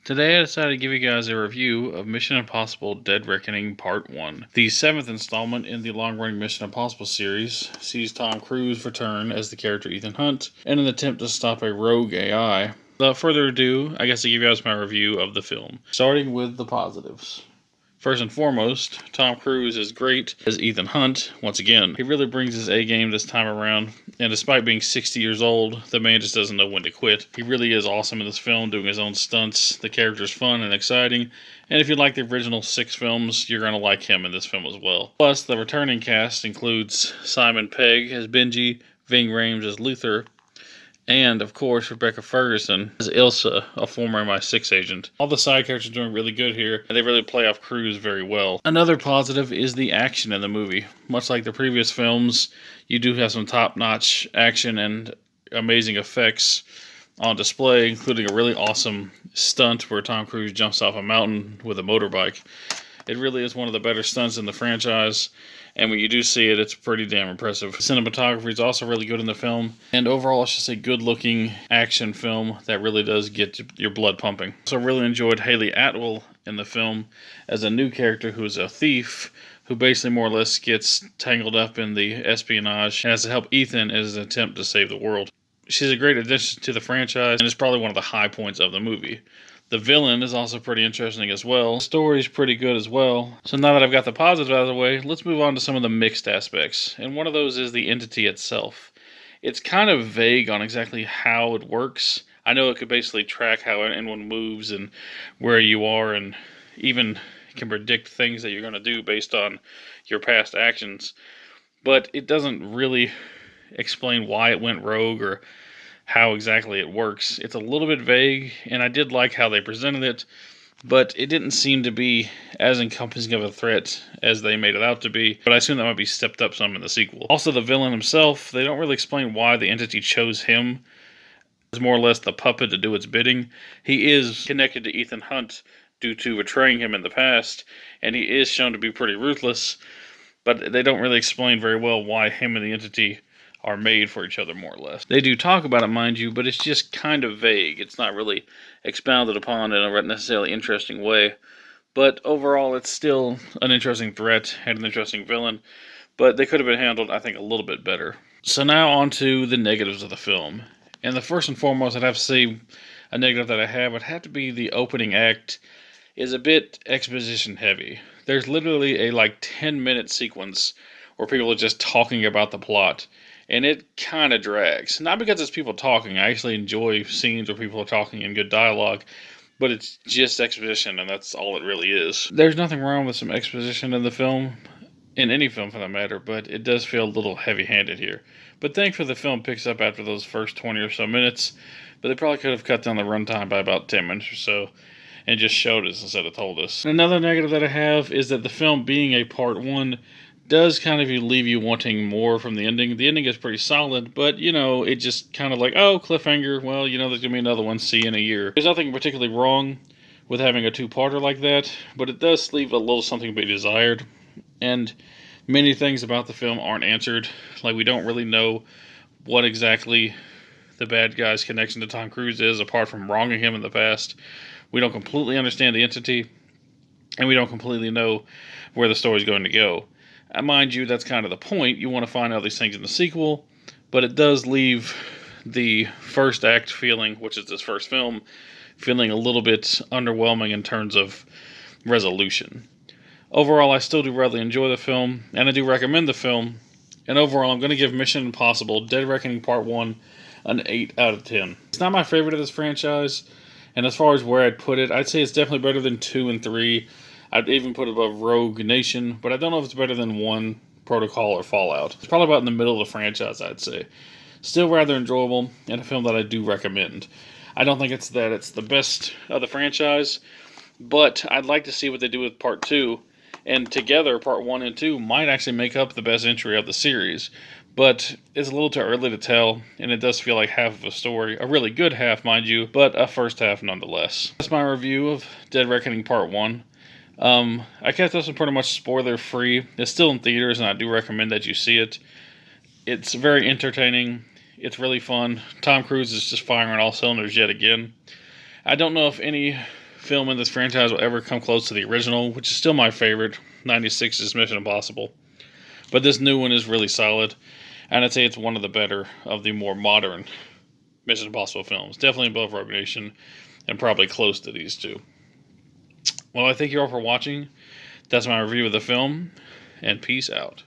Today I decided to give you guys a review of Mission Impossible Dead Reckoning Part 1. The seventh installment in the long-running Mission Impossible series sees Tom Cruise return as the character Ethan Hunt in an attempt to stop a rogue AI. Without further ado, I guess I'll give you guys my review of the film. Starting with the positives. First and foremost, Tom Cruise is great as Ethan Hunt. Once again, he really brings his A game this time around, and despite being 60 years old, the man just doesn't know when to quit. He really is awesome in this film, doing his own stunts. The character's fun and exciting, and if you like the original 6 films, you're going to like him in this film as well. Plus, the returning cast includes Simon Pegg as Benji, Ving Rhames as Luther, and, of course, Rebecca Ferguson as Ilsa, a former MI6 agent. All the side characters are doing really good here, and they really play off Cruise very well. Another positive is the action in the movie. Much like the previous films, you do have some top-notch action and amazing effects on display, including a really awesome stunt where Tom Cruise jumps off a mountain with a motorbike. It really is one of the better stunts in the franchise, and when you do see it, it's pretty damn impressive. Cinematography is also really good in the film, and overall it's just a good-looking action film that really does get your blood pumping. So I really enjoyed Haley Atwell in the film as a new character who is a thief, who basically more or less gets tangled up in the espionage and has to help Ethan in his attempt to save the world. She's a great addition to the franchise, and is probably one of the high points of the movie. The villain is also pretty interesting as well. The story's pretty good as well. So now that I've got the positive out of the way, let's move on to some of the mixed aspects. And one of those is the entity itself. It's kind of vague on exactly how it works. I know it could basically track how anyone moves and where you are, and even can predict things that you're going to do based on your past actions. But it doesn't really explain why it went rogue or how exactly it works. It's a little bit vague, and I did like how they presented it, but it didn't seem to be as encompassing of a threat as they made it out to be, but I assume that might be stepped up some in the sequel. Also, the villain himself, they don't really explain why the entity chose him as more or less the puppet to do its bidding. He is connected to Ethan Hunt due to betraying him in the past, and he is shown to be pretty ruthless, but they don't really explain very well why him and the entity are made for each other, more or less. They do talk about it, mind you, but it's just kind of vague. It's not really expounded upon in a necessarily interesting way. But overall, it's still an interesting threat and an interesting villain, but they could have been handled, I think, a little bit better. So now on to the negatives of the film. And the first and foremost, I'd have to say a negative that I have would have to be the opening act is a bit exposition heavy. There's literally a 10-minute sequence where people are just talking about the plot, and it kind of drags. Not because it's people talking. I actually enjoy scenes where people are talking in good dialogue, but it's just exposition, and that's all it really is. There's nothing wrong with some exposition in the film, in any film for that matter, but it does feel a little heavy-handed here. But thankfully the film picks up after those first 20 or so minutes, but they probably could have cut down the runtime by about 10 minutes or so, and just showed us instead of told us. Another negative that I have is that the film being a part 1 does kind of leave you wanting more from the ending. The ending is pretty solid, but, it just kind of cliffhanger, well, there's going to be another one, see you in a year. There's nothing particularly wrong with having a two-parter like that, but it does leave a little something to be desired, and many things about the film aren't answered. We don't really know what exactly the bad guy's connection to Tom Cruise is, apart from wronging him in the past. We don't completely understand the entity, and we don't completely know where the story's going to go. Mind you, that's kind of the point. You want to find out these things in the sequel, but it does leave the first act feeling, which is this first film, feeling a little bit underwhelming in terms of resolution. Overall, I still do rather enjoy the film, and I do recommend the film, and overall, I'm going to give Mission Impossible Dead Reckoning Part 1 an 8 out of 10. It's not my favorite of this franchise, and as far as where I'd put it, I'd say it's definitely better than 2 and 3. I'd even put it above Rogue Nation, but I don't know if it's better than 1, Protocol, or Fallout. It's probably about in the middle of the franchise, I'd say. Still rather enjoyable, and a film that I do recommend. I don't think it's the best of the franchise, but I'd like to see what they do with Part 2, and together, Part 1 and 2 might actually make up the best entry of the series. But it's a little too early to tell, and it does feel like half of a story. A really good half, mind you, but a first half nonetheless. That's my review of Dead Reckoning Part 1. I kept this one pretty much spoiler-free. It's still in theaters, and I do recommend that you see it. It's very entertaining. It's really fun. Tom Cruise is just firing on all cylinders yet again. I don't know if any film in this franchise will ever come close to the original, which is still my favorite, 96's Mission Impossible. But this new one is really solid, and I'd say it's one of the better of the more modern Mission Impossible films. Definitely above Rogue Nation, and probably close to these two. Well, I thank you all for watching. That's my review of the film, and peace out.